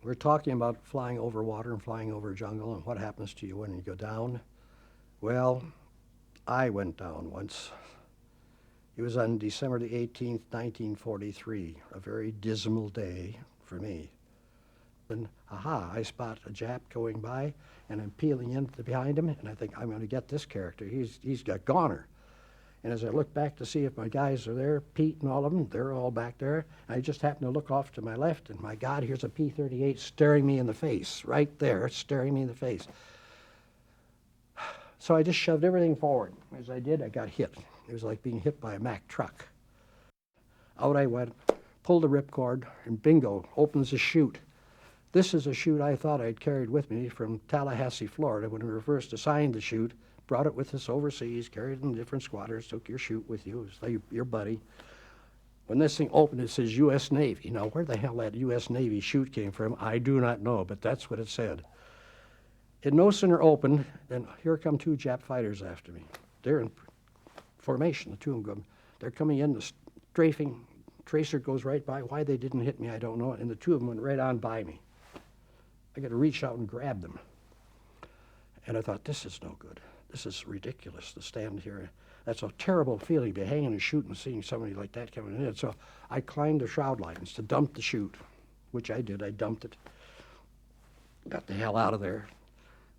We're talking about flying over water and flying over jungle and what happens to you when you go down. Well, I went down once. It was on December the 18th, 1943, a very dismal day for me. And I spot a Jap going by, and I'm peeling in behind him, and I think, I'm going to get this character. He's got goner. And as I look back to see if my guys are there, Pete and all of them, they're all back there. I just happen to look off to my left, and my God, here's a P-38 staring me in the face, right there, staring me in the face. So I just shoved everything forward. As I did, I got hit. It was like being hit by a Mack truck. Out I went, pulled the ripcord, and bingo, opens the chute. This is a chute I thought I'd carried with me from Tallahassee, Florida, when we were first assigned the chute. Brought it with us overseas, carried it in different squadrons, took your chute with you. It was like your buddy. When this thing opened, it says U.S. Navy. Now, where the hell that U.S. Navy chute came from, I do not know, but that's what it said. It no sooner opened than here come two Jap fighters after me. They're in formation, the two of them. They're coming in, the strafing tracer goes right by. Why they didn't hit me, I don't know. And the two of them went right on by me. I got to reach out and grab them. And I thought, this is no good. This is ridiculous to stand here. That's a terrible feeling to be hanging and shooting and seeing somebody like that coming in. So I climbed the shroud lines to dump the chute, which I did. I dumped it, got the hell out of there,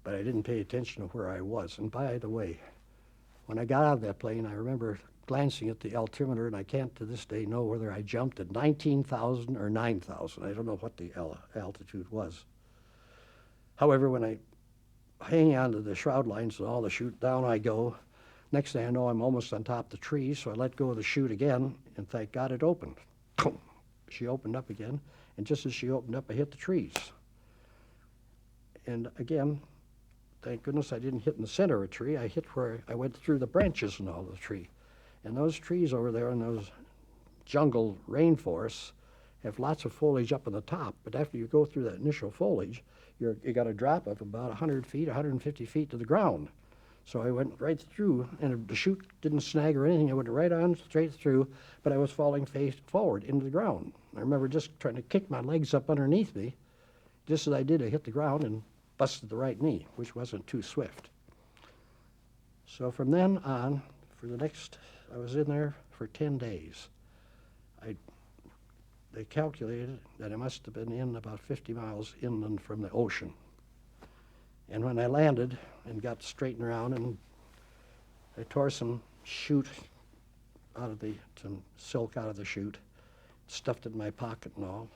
but I didn't pay attention to where I was. And by the way, when I got out of that plane, I remember glancing at the altimeter, and I can't to this day know whether I jumped at 19,000 or 9,000. I don't know what the altitude was. However, when I hang on to the shroud lines and all the chute, down I go. Next thing I know, I'm almost on top of the tree, so I let go of the chute again, and thank God it opened. Boom. She opened up again, and just as she opened up, I hit the trees. And again, thank goodness I didn't hit in the center of a tree. I hit where I went through the branches and all of the tree. And those trees over there in those jungle rainforests have lots of foliage up on the top, but after you go through that initial foliage, you got a drop of about 100 feet, 150 feet to the ground. So I went right through, and the chute didn't snag or anything. I went right on straight through, but I was falling face forward into the ground. I remember just trying to kick my legs up underneath me. Just as I did, I hit the ground and busted the right knee, which wasn't too swift. So from then on, for the next, I was in there for 10 days. They calculated that I must have been in about 50 miles inland from the ocean. And when I landed and got straightened around, and I tore some chute out of some silk out of the chute, stuffed it in my pocket and all,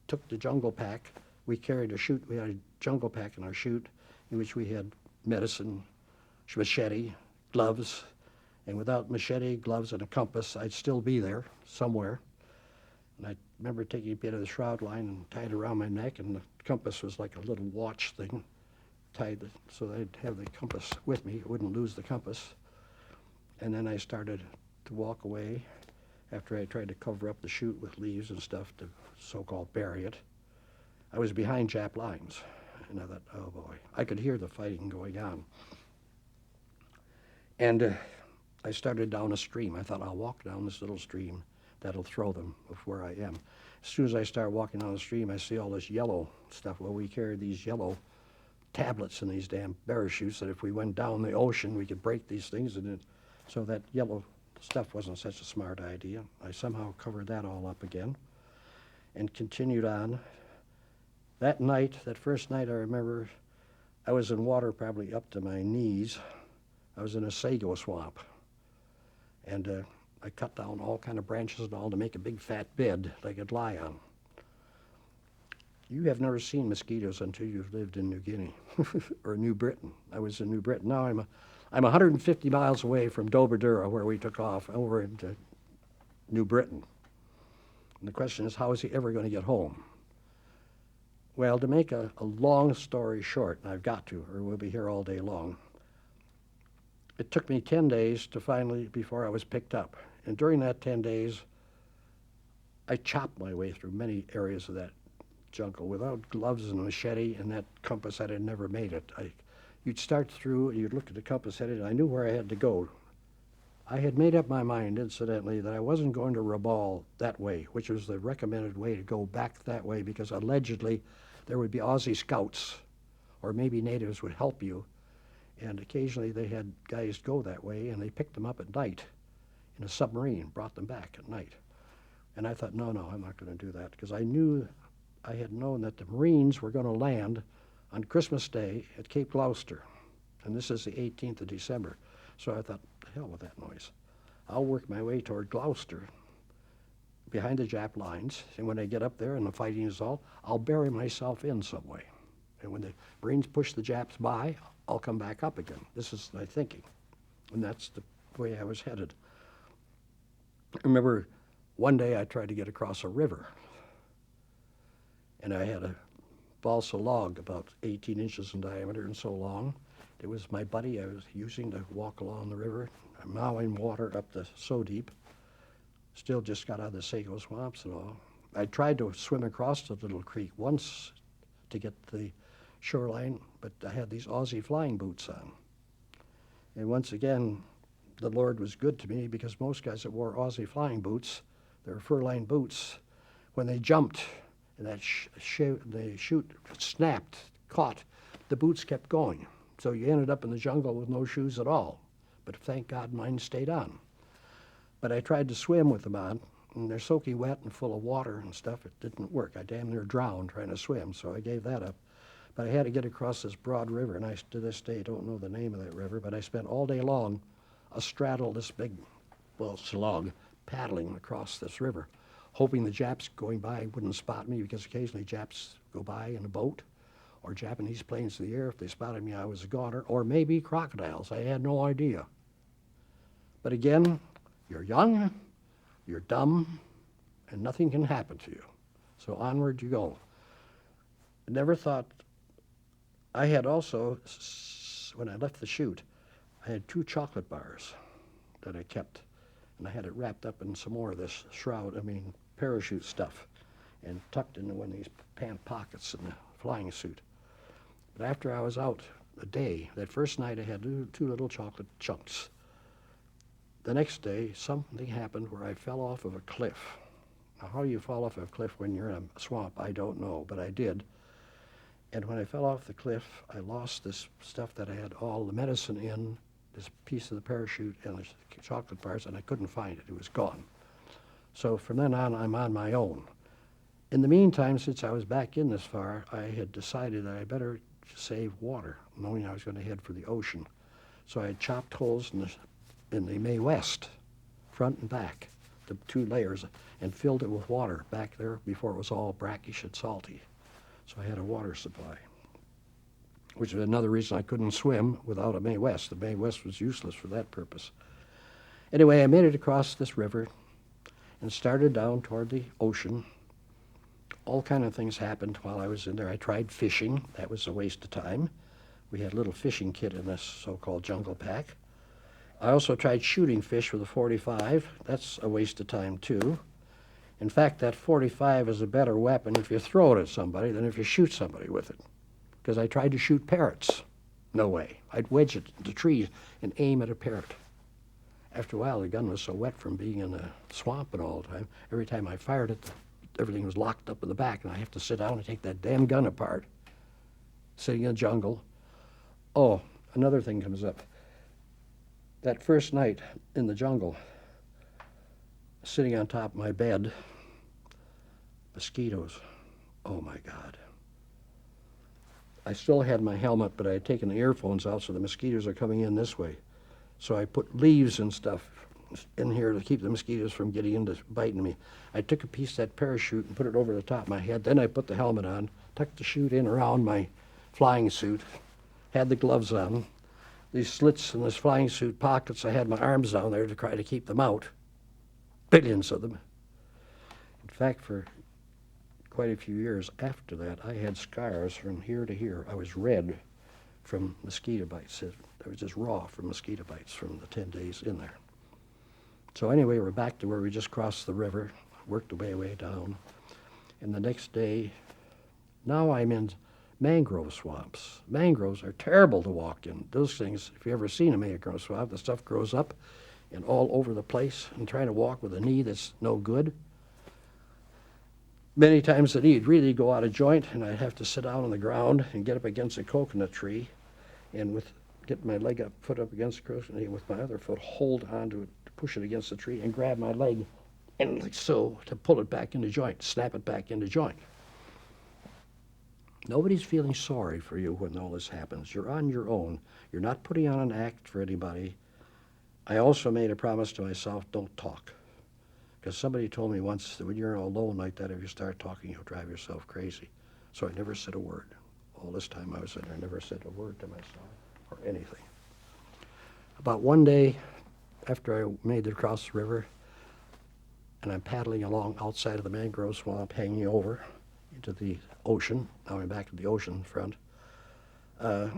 took the jungle pack. We carried a chute, we had a jungle pack in our chute in which we had medicine, machete, gloves, and without machete, gloves, and a compass, I'd still be there somewhere. And I remember taking a bit of the shroud line and tied it around my neck, and the compass was like a little watch thing, so that I'd have the compass with me, I wouldn't lose the compass. And then I started to walk away after I tried to cover up the chute with leaves and stuff to so-called bury it. I was behind Jap lines, and I thought, oh boy, I could hear the fighting going on. And I started down a stream. I thought, I'll walk down this little stream. That'll throw them of where I am. As soon as I start walking down the stream, I see all this yellow stuff. Well, we carried these yellow tablets in these damn parachutes that if we went down the ocean, we could break these things. So that yellow stuff wasn't such a smart idea. I somehow covered that all up again and continued on. That night, that first night, I remember I was in water probably up to my knees. I was in a sago swamp. And I cut down all kind of branches and all to make a big fat bed that I could lie on. You have never seen mosquitoes until you've lived in New Guinea or New Britain. I was in New Britain. Now I'm 150 miles away from Doberdura, where we took off, over into New Britain. And the question is, how is he ever going to get home? Well, to make a long story short, and I've got to, or we'll be here all day long, it took me 10 days to finally, before I was picked up. And during that 10 days, I chopped my way through many areas of that jungle without gloves and a machete and that compass. I'd never made it. You'd start through, and you'd look at the compass headed, and I knew where I had to go. I had made up my mind, incidentally, that I wasn't going to Rabaul that way, which was the recommended way to go back that way, because allegedly there would be Aussie scouts, or maybe natives would help you. And occasionally they had guys go that way, and they picked them up at night and a submarine brought them back at night. And I thought, no, I'm not going to do that, because I had known that the Marines were going to land on Christmas Day at Cape Gloucester, and this is the 18th of December. So I thought, the hell with that noise. I'll work my way toward Gloucester, behind the Jap lines, and when I get up there and the fighting is all, I'll bury myself in some way. And when the Marines push the Japs by, I'll come back up again. This is my thinking, and that's the way I was headed. I remember one day I tried to get across a river, and I had a balsa log about 18 inches in diameter and so long. It was my buddy I was using to walk along the river. I'm now in water up to so deep. Still just got out of the sago swamps and all. I tried to swim across the little creek once to get the shoreline, but I had these Aussie flying boots on. And once again, the Lord was good to me, because most guys that wore Aussie flying boots, they were fur-lined boots, when they jumped and that the chute snapped, caught, the boots kept going. So you ended up in the jungle with no shoes at all. But thank God mine stayed on. But I tried to swim with them on, and they're soaking wet and full of water and stuff. It didn't work. I damn near drowned trying to swim, so I gave that up. But I had to get across this broad river, and I, to this day, don't know the name of that river, but I spent all day long astraddle this big, well, slug, paddling across this river, hoping the Japs going by wouldn't spot me, because occasionally Japs go by in a boat, or Japanese planes in the air. If they spotted me, I was a goner, or maybe crocodiles. I had no idea. But again, you're young, you're dumb, and nothing can happen to you. So onward you go. I never thought. I had also, when I left the chute, I had 2 chocolate bars that I kept, and I had it wrapped up in some more of this parachute stuff, and tucked into one of these pant pockets in the flying suit. But after I was out a day, that first night I had 2 little chocolate chunks. The next day, something happened where I fell off of a cliff. Now, how you fall off a cliff when you're in a swamp, I don't know, but I did. And when I fell off the cliff, I lost this stuff that I had all the medicine in, this piece of the parachute and the chocolate bars, and I couldn't find it. It was gone. So from then on, I'm on my own. In the meantime, since I was back in this far, I had decided that I better save water, knowing I was going to head for the ocean. So I had chopped holes in the Mae West, front and back, the 2 layers, and filled it with water back there before it was all brackish and salty. So I had a water supply, which is another reason I couldn't swim without a Mae West. The Mae West was useless for that purpose. Anyway, I made it across this river and started down toward the ocean. All kind of things happened while I was in there. I tried fishing. That was a waste of time. We had a little fishing kit in this so-called jungle pack. I also tried shooting fish with a .45. That's a waste of time, too. In fact, that .45 is a better weapon if you throw it at somebody than if you shoot somebody with it. Because I tried to shoot parrots. No way. I'd wedge it into trees and aim at a parrot. After a while, the gun was so wet from being in the swamp and all the time, every time I fired it, everything was locked up in the back, and I have to sit down and take that damn gun apart, sitting in the jungle. Oh, another thing comes up. That first night in the jungle, sitting on top of my bed, mosquitoes. Oh, my God. I still had my helmet, but I had taken the earphones out, so the mosquitoes are coming in this way. So I put leaves and stuff in here to keep the mosquitoes from getting into biting me. I took a piece of that parachute and put it over the top of my head. Then I put the helmet on, tucked the chute in around my flying suit, had the gloves on. These slits in this flying suit pockets, I had my arms down there to try to keep them out. Billions of them. In fact, for quite a few years after that, I had scars from here to here. I was red from mosquito bites. I was just raw from mosquito bites from the 10 days in there. So anyway, we're back to where we just crossed the river, worked way down. And the next day, now I'm in mangrove swamps. Mangroves are terrible to walk in. Those things, if you've ever seen a mangrove swamp, the stuff grows up and all over the place, and trying to walk with a knee that's no good. Many times the knee would really go out of joint, and I'd have to sit down on the ground and get up against a coconut tree, and get my leg up, foot up against the coconut tree, with my other foot hold onto it to push it against the tree and grab my leg and like so to pull it back into joint, snap it back into joint. Nobody's feeling sorry for you when all this happens. You're on your own. You're not putting on an act for anybody. I also made a promise to myself, don't talk. Because somebody told me once that when you're alone like that, if you start talking, you'll drive yourself crazy. So I never said a word. All this time I was in there, I never said a word to myself or anything. About one day, after I made it across the river, and I'm paddling along outside of the mangrove swamp, hanging over into the ocean. Now I'm back to the ocean front. I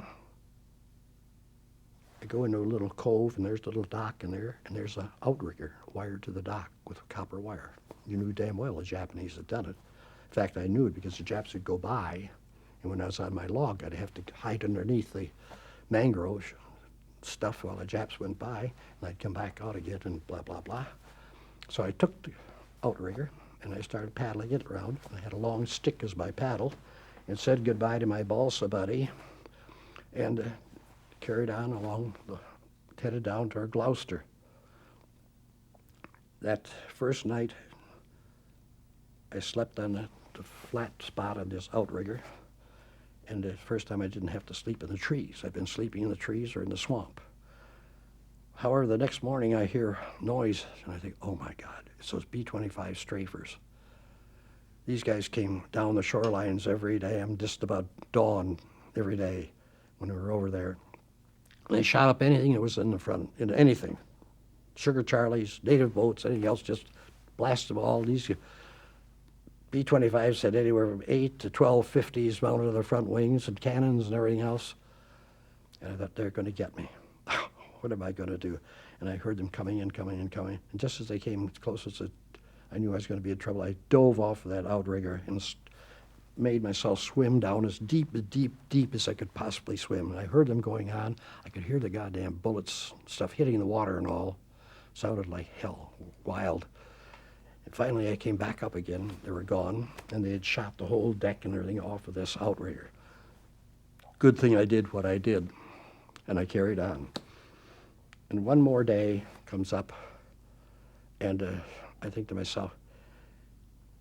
go into a little cove, and there's a little dock in there, and there's an outrigger wired to the dock with copper wire. You knew damn well the Japanese had done it. In fact, I knew it because the Japs would go by, and when I was on my log, I'd have to hide underneath the mangrove stuff while the Japs went by, and I'd come back out again and blah, blah, blah. So I took the outrigger, and I started paddling it around. I had a long stick as my paddle, and said goodbye to my balsa buddy, and carried on along, headed down toward Gloucester. That first night, I slept on the flat spot on this outrigger, and the first time I didn't have to sleep in the trees. I've been sleeping in the trees or in the swamp. However, the next morning I hear noise, and I think, oh my God, it's those B-25 strafers. These guys came down the shorelines every day, just about dawn every day when we were over there. They shot up anything that was in the front, into anything. Sugar Charlies, native boats, anything else, just blast them all. These B-25s had anywhere from 8 to 12 50s mounted on their front wings and cannons and everything else. And I thought, they're going to get me. What am I going to do? And I heard them coming in. And just as they came close, I knew I was going to be in trouble. I dove off of that outrigger and made myself swim down as deep as I could possibly swim. And I heard them going on. I could hear the goddamn bullets, stuff hitting the water and all. Sounded like hell, wild. And finally I came back up again. They were gone, and they had shot the whole deck and everything off of this outrigger. Good thing I did what I did, and I carried on. And one more day comes up, and I think to myself,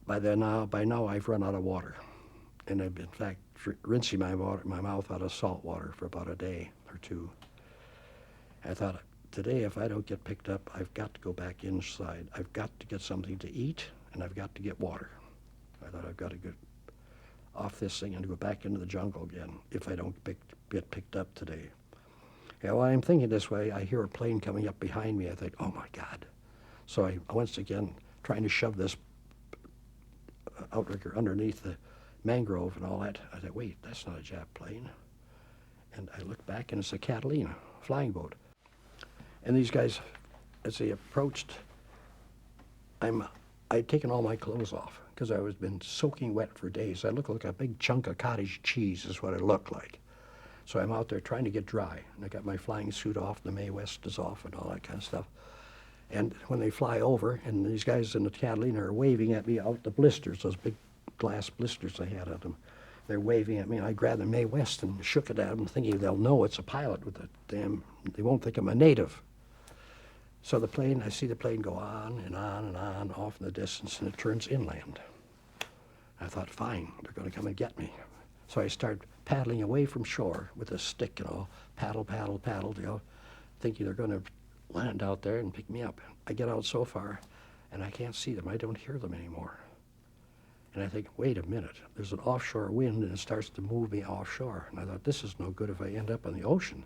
by now I've run out of water. And I've been, in fact, rinsing my mouth out of salt water for about a day or two. I thought, today if I don't get picked up, I've got to go back inside. I've got to get something to eat, and I've got to get water. I thought I've got to get off this thing and go back into the jungle again if I don't get picked up today. Yeah, while I'm thinking this way, I hear a plane coming up behind me. I think, oh my God. So I once again trying to shove this outrigger underneath the mangrove and all that. I thought, wait, that's not a Jap plane. And I look back, and it's a Catalina flying boat. And these guys, as they approached, I'd taken all my clothes off because I was been soaking wet for days. I looked like a big chunk of cottage cheese is what it looked like. So I'm out there trying to get dry. And I got my flying suit off, the Mae West is off and all that kind of stuff. And when they fly over, and these guys in the Catalina are waving at me out the blisters, those big glass blisters they had on them. They're waving at me, and I grabbed the Mae West and shook it at them, thinking they'll know it's a pilot with they won't think I'm a native. So the plane, I see the plane go on and on and on off in the distance, and it turns inland. I thought, fine, they're going to come and get me. So I start paddling away from shore with a stick, paddle, thinking they're going to land out there and pick me up. I get out so far, and I can't see them. I don't hear them anymore. And I think, wait a minute, there's an offshore wind, and it starts to move me offshore. And I thought, this is no good if I end up in the ocean.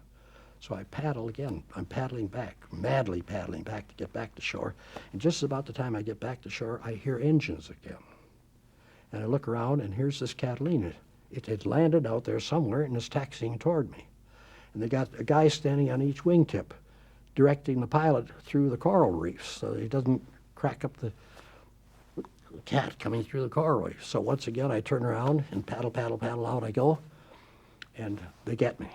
So I paddle again. I'm paddling back, madly paddling back to get back to shore. And just about the time I get back to shore, I hear engines again. And I look around, and here's this Catalina. It had landed out there somewhere and is taxiing toward me. And they got a guy standing on each wingtip, directing the pilot through the coral reefs so that he doesn't crack up the cat coming through the coral reef. So once again, I turn around and paddle out I go, and they get me.